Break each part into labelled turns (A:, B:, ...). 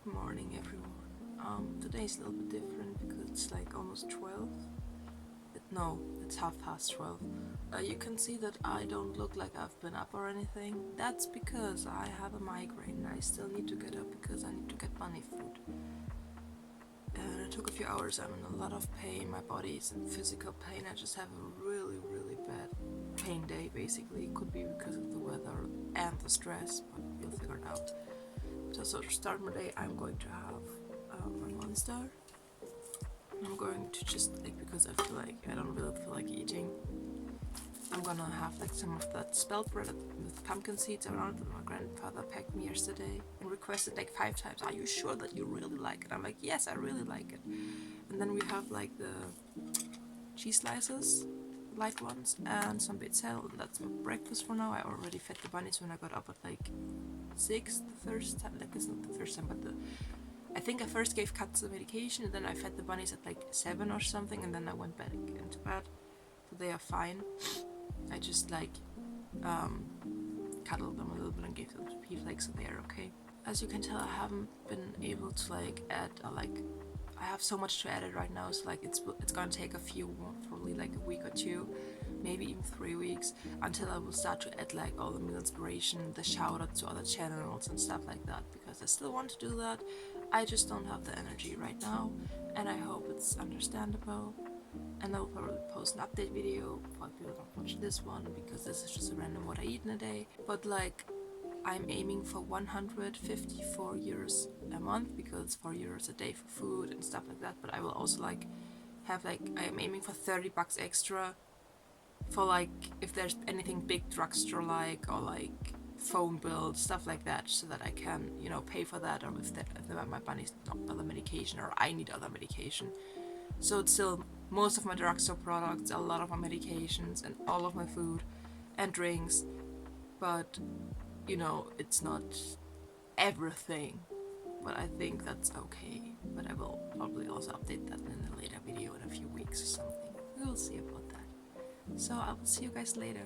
A: Good morning, everyone. Today's a little bit different because it's like almost 12. No, it's half past 12. You can see that I don't look like I've been up or anything. That's because I have a migraine. I still need to get up because I need to get bunny food. And it took a few hours. I'm in a lot of pain. My body is in physical pain. I just have a really, really bad pain day, basically. It could be because of the weather and the stress, but we'll figure it out. So to start my day, I'm going to have my monster. I'm going to just, because I feel like I don't really feel like eating, I'm gonna have some of that spelt bread with pumpkin seeds around that my grandfather packed me yesterday and requested 5 times, are you sure that you really like it? I'm like, yes, I really like it. And then we have the cheese slices, light ones, and some basil, and that's my breakfast for now. I already fed the bunnies when I got up at 6 the first time. It's not the first time, but I think I first gave cats the medication, and then I fed the bunnies at 7 or something, and then I went back into bed. So they are fine. I just cuddled them a little bit and gave them pea flakes, so they are okay. As you can tell, I haven't been able to add I have so much to edit right now, so it's gonna take probably a week or 2, maybe even 3 weeks, until I will start to add all the meal inspiration, the shout outs to other channels and stuff like that, because I still want to do that. I just don't have the energy right now, and I hope it's understandable. And I will probably post an update video for people who don't watch this one, because this is just a random what I eat in a day. But I'm aiming for 154 euros a month, because it's 4 euros a day for food and stuff like that. But I will also have I am aiming for 30 bucks extra for if there's anything big drugstore or phone bill, stuff like that, so that I can pay for that, or if my bunny's not other medication or I need other medication. So it's still most of my drugstore products, a lot of my medications, and all of my food and drinks. But it's not everything, but I think that's okay. But I will probably also update that in a later video in a few weeks or something. We will see about that. So I will see you guys later.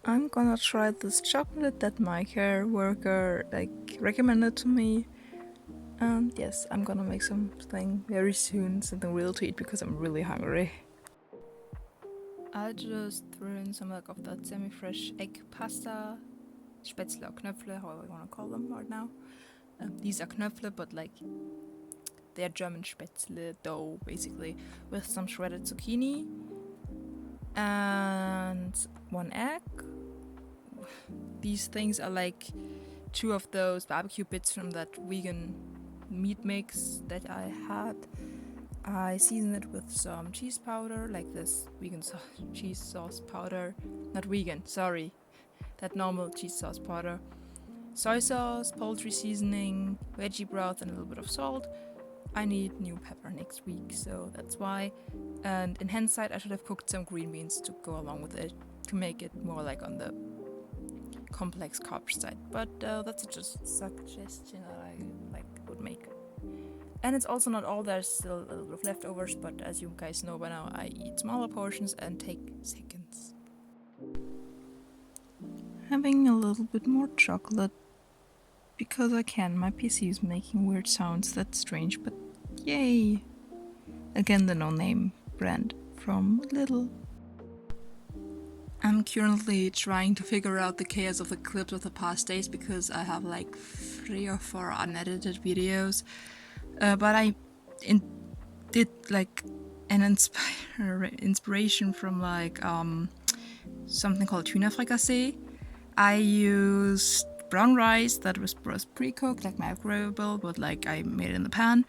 A: I'm gonna try this chocolate that my care worker recommended to me. And yes, I'm gonna make something very soon, something real to eat, because I'm really hungry. I just threw in some of that semi-fresh egg pasta, Spätzle or Knöpfle, however you want to call them right now. These are Knöpfle, but they're German Spätzle dough, basically, with some shredded zucchini and 1 egg. These things are 2 of those barbecue bits from that vegan meat mix that I had. I seasoned it with some cheese powder, this vegan cheese sauce powder. Not vegan, sorry. That normal cheese sauce powder. Soy sauce, poultry seasoning, veggie broth, and a little bit of salt. I need new pepper next week, so that's why. And in hindsight, I should have cooked some green beans to go along with it, to make it more on the complex carb side. But that's just a suggestion that I would make. And it's also not all, there's still a little bit of leftovers, but as you guys know by now, I eat smaller portions and take seconds. Having a little bit more chocolate, because I can. My PC is making weird sounds, that's strange, but yay! Again, the no-name brand from Lidl. I'm currently trying to figure out the chaos of the clips of the past days, because I have 3 or 4 unedited videos. But I did an inspiration from something called tuna fricassee. I used brown rice that was pre-cooked, microwavable, but I made it in the pan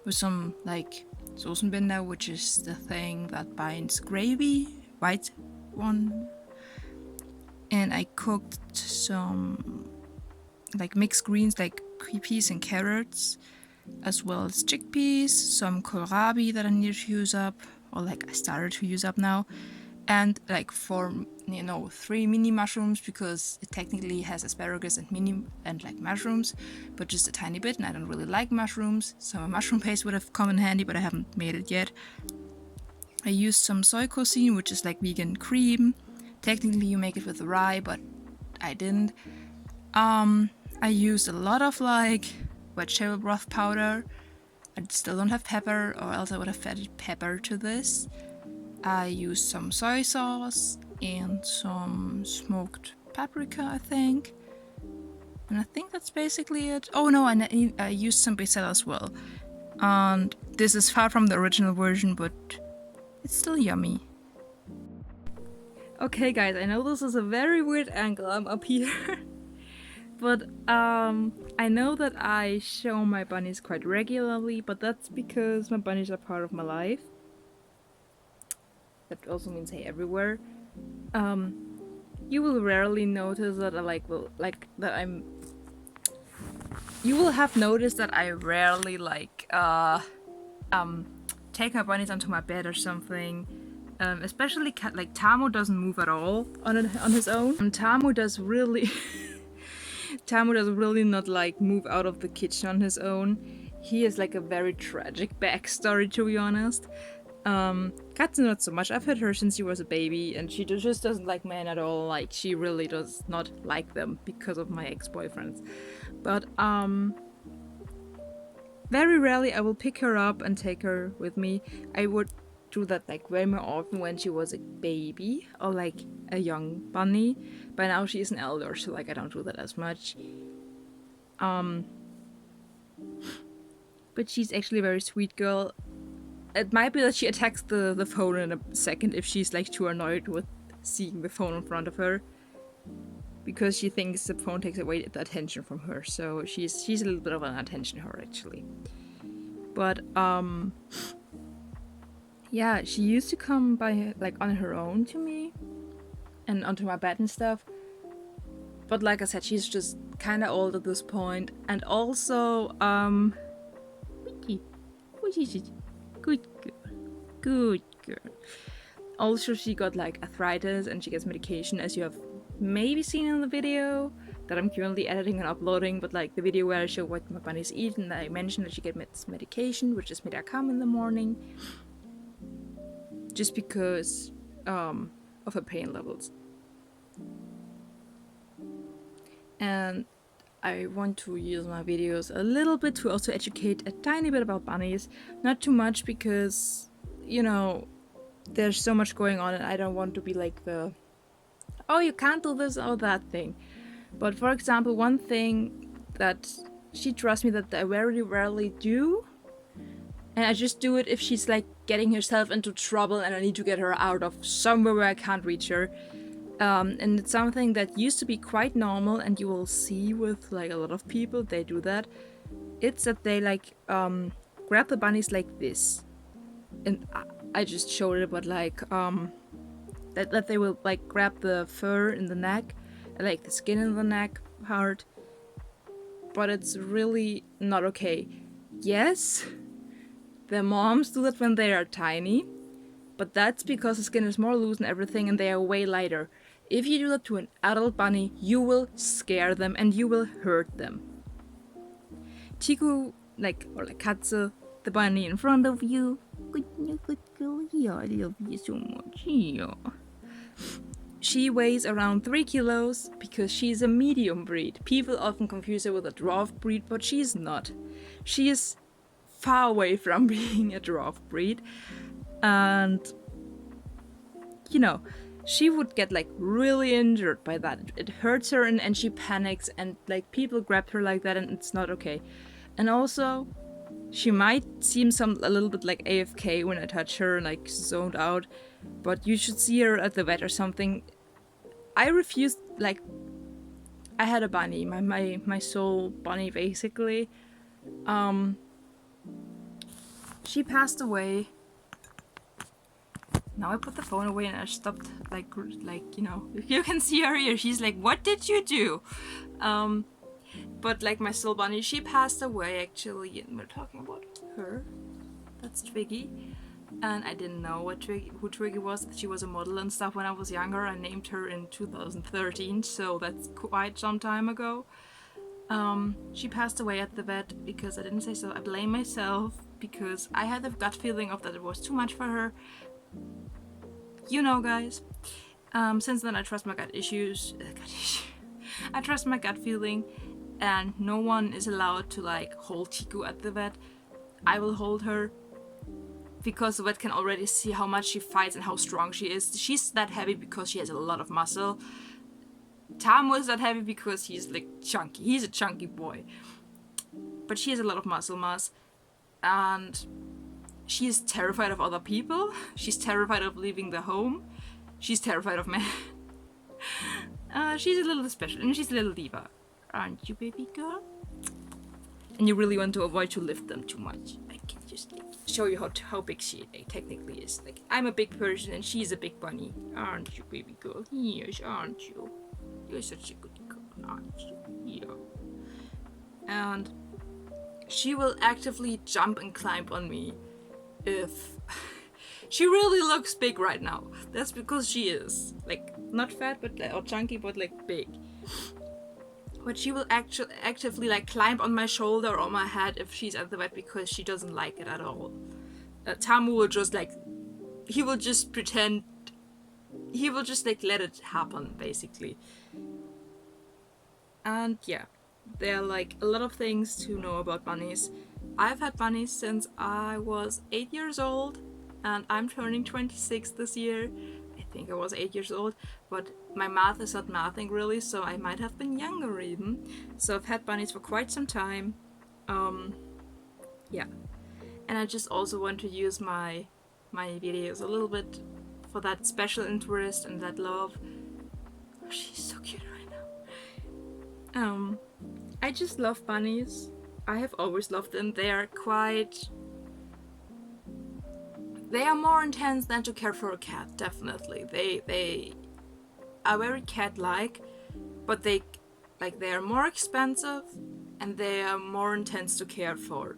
A: with some Soßenbinder, which is the thing that binds gravy, white one. And I cooked some mixed greens, peas and carrots, as well as chickpeas, some kohlrabi that I need to use up, or I started to use up now, and 3 mini mushrooms, because it technically has asparagus and mushrooms, but just a tiny bit, and I don't really like mushrooms, so a mushroom paste would have come in handy, but I haven't made it yet. I used some soy cuisine, which is vegan cream. Technically you make it with rye, but I didn't. I used a lot of vegetable broth powder. I still don't have pepper, or else I would have added pepper to this. I used some soy sauce and some smoked paprika, I think. And I think that's basically it. Oh no, I used some basil as well. And this is far from the original version, but it's still yummy. Okay guys, I know this is a very weird angle, I'm up here. But I know that I show my bunnies quite regularly, but that's because my bunnies are part of my life. That also means hey everywhere. You will rarely notice that you will have noticed that I rarely take my bunnies onto my bed or something. Especially Tamo doesn't move at all on his own. And Tamo does really not like move out of the kitchen on his own. He has like a very tragic backstory, to be honest. Katsu not so much. I've had her since she was a baby, and she just doesn't like men at all. Like, she really does not like them because of my ex-boyfriends. But very rarely I will pick her up and take her with me. I would do that like way more often when she was a baby or like a young bunny. By now she is an elder, so like I don't do that as much. But she's actually a very sweet girl. It might be that she attacks the phone in a second if she's like too annoyed with seeing the phone in front of her, because she thinks the phone takes away the attention from her. So she's a little bit of an attention whore actually. But yeah, she used to come by like on her own to me and onto my bed and stuff. But like I said, she's just kind of old at this point, and also good girl. Also, she got like arthritis and she gets medication, as you have maybe seen in the video that I'm currently editing and uploading. But like the video where I show what my bunnies eat, and I mentioned that she gets medication, which is Medicam in the morning, just because of her pain levels. And I want to use my videos a little bit to also educate a tiny bit about bunnies. Not too much, because, you know, there's so much going on and I don't want to be like the, oh, you can't do this or that thing. But for example, one thing that she trusts me that I very rarely do, and I just do it if she's like getting herself into trouble and I need to get her out of somewhere where I can't reach her. And it's something that used to be quite normal, and you will see with like a lot of people, they do that. It's that they like grab the bunnies like this, and I just showed it, but like that they will like grab the fur in the neck, like the skin in the neck part, but it's really not okay. Yes, their moms do that when they are tiny, but that's because the skin is more loose and everything, and they are way lighter. If you do that to an adult bunny, you will scare them and you will hurt them. Ticcou, or Katsu, the bunny in front of you. Good girl, yeah, I love you so much, yeah. She weighs around 3 kilos because she's a medium breed. People often confuse her with a dwarf breed, but she's not. She is far away from being a dwarf breed. And, you know, she would get like really injured by that. It hurts her and she panics, and like people grab her like that, and it's not okay. And also, she might seem a little bit like AFK when I touch her, like zoned out, but you should see her at the vet or something. I refused, like, I had a bunny, my soul bunny basically. She passed away. Now I put the phone away and I stopped, like you know, you can see her here. She's like, what did you do? But like my soul bunny, she passed away actually, and we're talking about her. That's Twiggy. And I didn't know who Twiggy was, that she was a model and stuff when I was younger. I named her in 2013, so that's quite some time ago. She passed away at the vet because I didn't say so. I blame myself because I had the gut feeling of that it was too much for her. You know, guys. Since then I trust my gut issues. I trust my gut feeling, and no one is allowed to like hold Ticcou at the vet. I will hold her because the vet can already see how much she fights and how strong she is. She's that heavy because she has a lot of muscle. Tamo is that heavy because he's like chunky. He's a chunky boy. But she has a lot of muscle mass. And she is terrified of other people. She's terrified of leaving the home. She's terrified of men. She's a little special, and she's a little diva. Aren't you, baby girl? And you really want to avoid to lift them too much. I can just like, show you how big she technically is. Like, I'm a big person and she's a big bunny. Aren't you, baby girl? Yes, aren't you? You're such a good girl, aren't you? Yeah. And she will actively jump and climb on me if she really looks big right now. That's because she is like not fat but or chunky but like big. But she will actively like climb on my shoulder or my head if she's at the vet because she doesn't like it at all. Tamo will just like he will just pretend. He will just like let it happen basically. And yeah, there are like a lot of things to know about bunnies. I've had bunnies since I was 8 years old, and I'm turning 26 this year. I think I was 8 years old, but my math is not mathing really, so I might have been younger even. So I've had bunnies for quite some time. Yeah. And I just also want to use my videos a little bit for that special interest and that love. Oh, she's so cute right now. I just love bunnies. I have always loved them. They are more intense than to care for a cat, definitely. They are very cat-like, but they are more expensive and they are more intense to care for.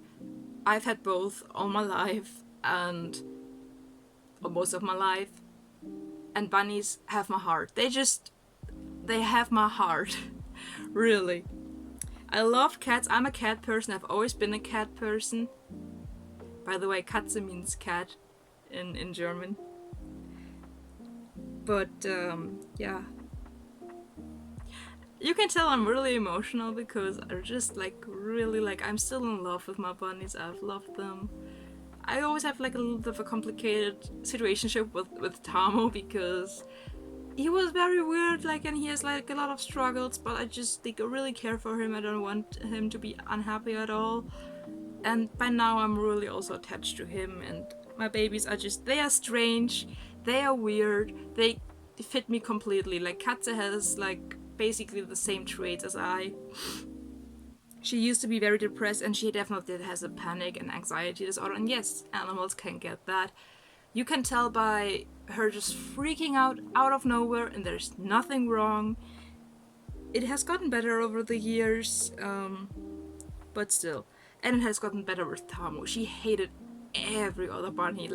A: I've had both all my life or most of my life, and bunnies have my heart. They have my heart. Really. I love cats. I'm a cat person. I've always been a cat person. By the way, Katze means cat in German. But yeah. You can tell I'm really emotional because I just I'm still in love with my bunnies. I've loved them. I always have like a little bit of a complicated situationship with Tamo because he was very weird, and he has like a lot of struggles, but I just really care for him. I don't want him to be unhappy at all. And by now I'm really also attached to him, and my babies they are strange, they are weird, they fit me completely. Like Katze has basically the same traits as I. She used to be very depressed, and she definitely has a panic and anxiety disorder, and yes, animals can get that. You can tell by her just freaking out of nowhere, and there's nothing wrong. It has gotten better over the years, but still. And it has gotten better with Tamo. She hated every other bunny,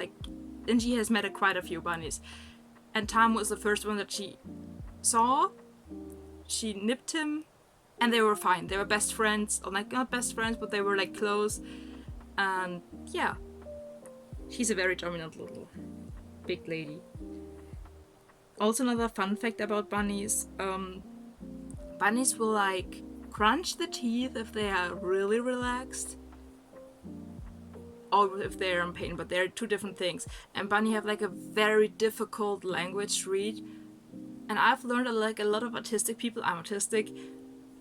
A: and she has met quite a few bunnies. And Tamo was the first one that she saw. She nipped him, and they were fine. They were best friends, or not best friends, but they were close. And yeah, she's a very dominant little big lady. Also, another fun fact about bunnies: bunnies will crunch the teeth if they are really relaxed, or if they are in pain. But they're two different things. And bunny have a very difficult language to read. And I've learned that a lot of autistic people, I'm autistic,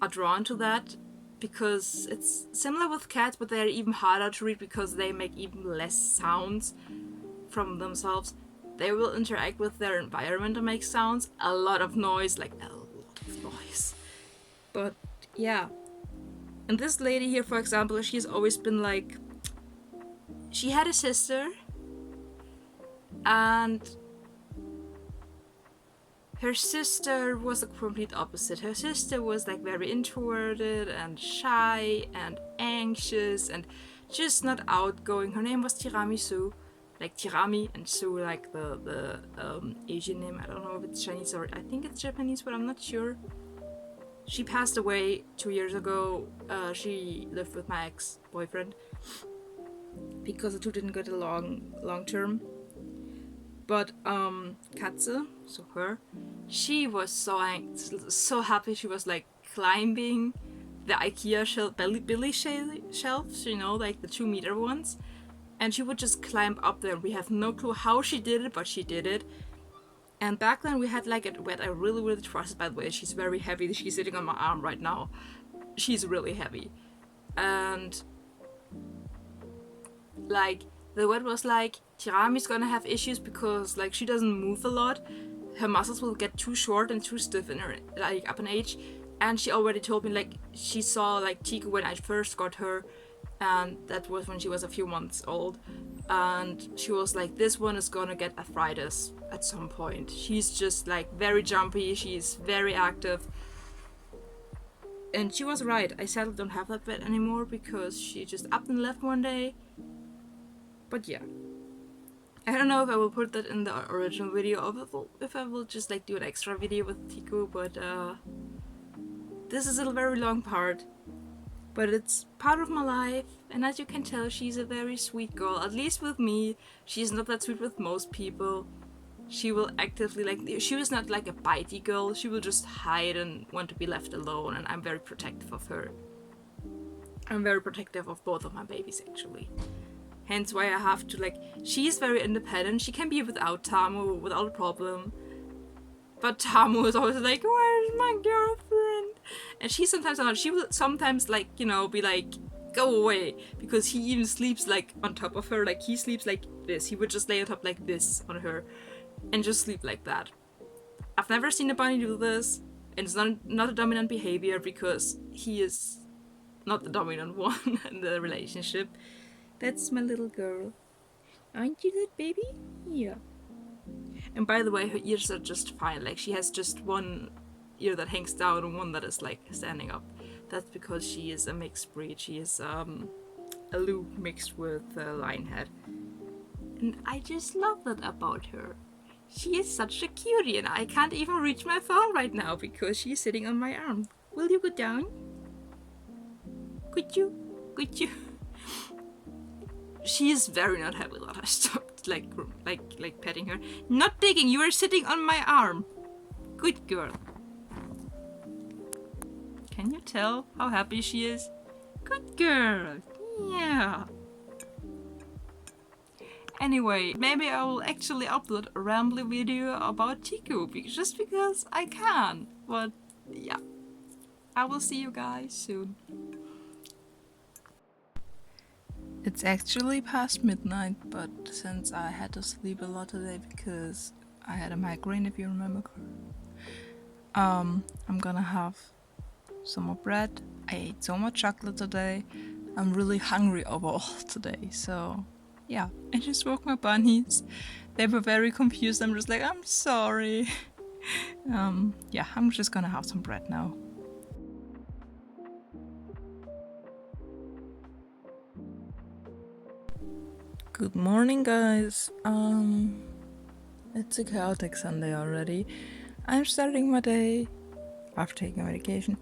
A: are drawn to that because it's similar with cats, but they're even harder to read because they make even less sounds from themselves. They will interact with their environment and make sounds, a lot of noise, a lot of noise. But yeah. And this lady here, for example, she's always been she had a sister, and her sister was the complete opposite. Her sister was very introverted and shy and anxious and just not outgoing. Her name was Tiramisu, Tirami, and Su the Asian name. I don't know if it's Chinese or I think it's Japanese, but I'm not sure. She passed away 2 years ago. She lived with my ex-boyfriend because the two didn't get along long term. But Katze, so her, she was so happy. She was climbing the IKEA Billy shelves, you know, like the 2-meter ones. And she would just climb up there. We have no clue how she did it, but she did it. And back then we had like a vet I really trusted, by the way. She's very heavy. She's sitting on my arm right now. She's really heavy. And like the vet was like, Tirami's gonna have issues because like she doesn't move a lot. Her muscles will get too short and too stiff in her like up in age. And she already told me like she saw like Ticcou when I first got her, and that was when she was a few months old. And she was like, this one is gonna get arthritis at some point. She's just like very jumpy, she's very active. And she was right. I sadly don't have that vet anymore because she just up and left one day. But yeah, I don't know if I will put that in the original video or if I will just like do an extra video with Ticcou, but this is a very long part. But it's part of my life, and as you can tell, she's a very sweet girl. At least with me, she's not that sweet with most people. She will actively, like, she was not like a bitey girl. She will just hide and want to be left alone, and I'm very protective of her. I'm very protective of both of my babies, actually. Hence why I have to, like, she's very independent. She can be without Tamo without a problem. But Tamo is always like, where's my girlfriend? And she will sometimes like, you know, be like, go away. Because he even sleeps like on top of her. Like he sleeps like this. He would just lay on top like this on her. And just sleep like that. I've never seen a bunny do this. And it's not a dominant behavior because he is not the dominant one in the relationship. That's my little girl. Aren't you that baby? Yeah. And by the way, her ears are just fine. Like she has just one ear that hangs down and one that is like standing up. That's because she is a mixed breed. She is a Luke mixed with a Lionhead. And I just love that about her. She is such a cutie, and I can't even reach my phone right now because she's sitting on my arm. Will you go down? Could you? Could you? She is very not happy that I stopped like petting her. Not digging, you are sitting on my arm. Good girl. Can you tell how happy she is? Good girl. Yeah. Anyway, maybe I will actually upload a rambly video about Ticcou just because I can. But yeah, I will see you guys soon. It's actually past midnight, but since I had to sleep a lot today because I had a migraine, if you remember, I'm gonna have some more bread. I ate so much chocolate today. I'm really hungry overall today, so yeah. I just woke my bunnies. They were very confused. I'm just like, I'm sorry. Yeah, I'm just gonna have some bread now. Good morning, guys. It's a chaotic Sunday already. I'm starting my day after taking a medication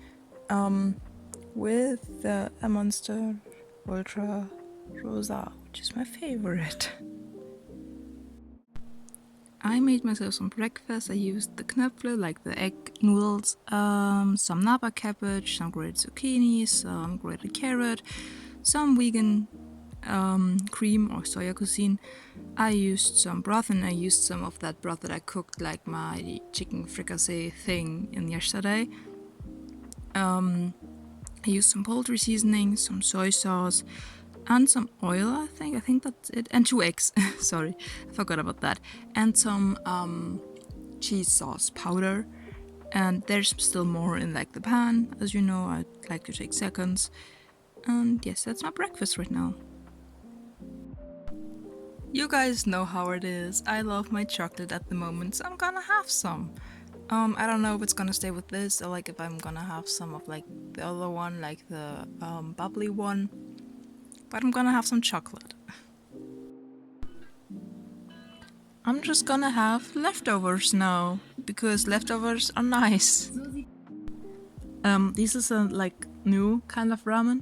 A: with a Monster Ultra Rosa, which is my favorite. I made myself some breakfast. I used the Knöpfle, like the egg noodles, some Napa cabbage, some grated zucchini, some grated carrot, some vegan cream or soya cuisine. I used some broth, and I used some of that broth that I cooked like my chicken fricassee thing in yesterday. I used some poultry seasoning, some soy sauce, and some oil, I think that's it, and 2 eggs. Sorry, I forgot about that. And some cheese sauce powder. And there's still more in like the pan. As you know, I like to take seconds. And yes, that's my breakfast right now. You guys know how it is. I love my chocolate at the moment, so I'm gonna have some. I don't know if it's gonna stay with this or like if I'm gonna have some of like the other one, like the bubbly one. But I'm gonna have some chocolate. I'm just gonna have leftovers now because leftovers are nice. This is a like new kind of ramen.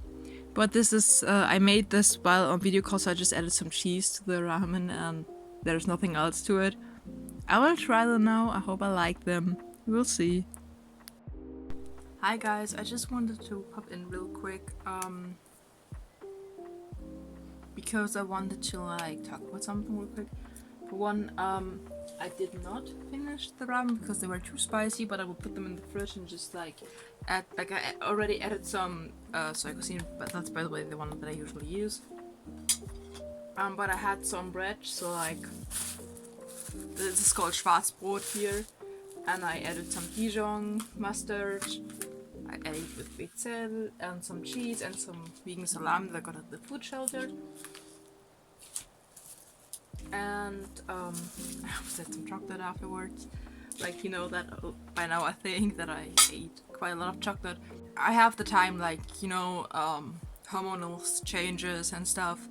A: But this is, I made this while on video call, so I just added some cheese to the ramen and there's nothing else to it. I will try them now, I hope I like them. We'll see. Hi guys, I just wanted to pop in real quick, because I wanted to like talk about something real quick. For one, I did not finish the ramen because they were too spicy, but I will put them in the fridge and just like add, like I already added some soy cuisine, but that's by the way the one that I usually use. But I had some bread, so like this is called Schwarzbrot here, and I added some Dijon mustard. I ate it with Vinted and some cheese and some vegan salami that I got at the food shelter. And I also had some chocolate afterwards. Like, you know that by now I think that I ate quite a lot of chocolate. I have the time, like, you know, hormonal changes and stuff,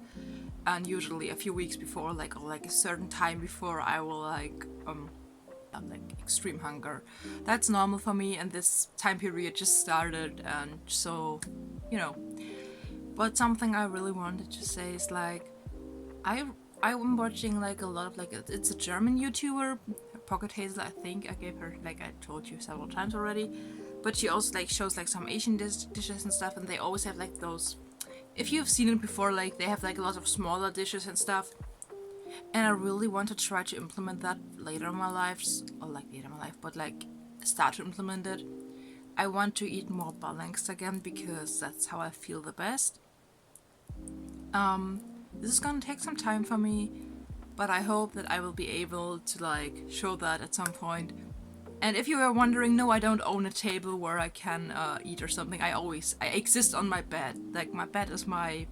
A: and usually a few weeks before, like, or like a certain time before, I will have like extreme hunger. That's normal for me, and this time period just started, and so, you know. But something I really wanted to say is like, I'm watching like a lot of like it's a German YouTuber, Pocket Hazel. I think I gave her, like I told you several times already, but she also like shows like some Asian dishes and stuff, and they always have like those. If you've seen it before, like they have like a lot of smaller dishes and stuff. And I really want to try to implement that later in my life, or like later in my life, but like start to implement it. I want to eat more balanced again because that's how I feel the best. This is gonna take some time for me, but I hope that I will be able to like show that at some point. And if you were wondering, no, I don't own a table where I can eat or something. I exist on my bed. Like my bed is my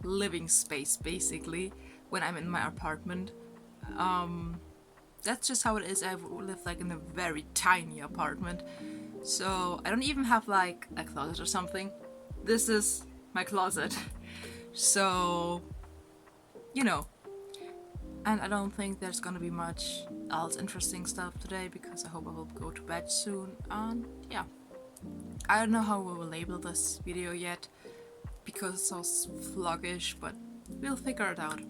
A: living space basically when I'm in my apartment. That's just how it is. I live like in a very tiny apartment, so I don't even have like a closet or something. This is my closet. So, you know, and I don't think there's gonna be much else interesting stuff today because I hope I will go to bed soon. And yeah, I don't know how we will label this video yet because it's so sluggish, but we'll figure it out.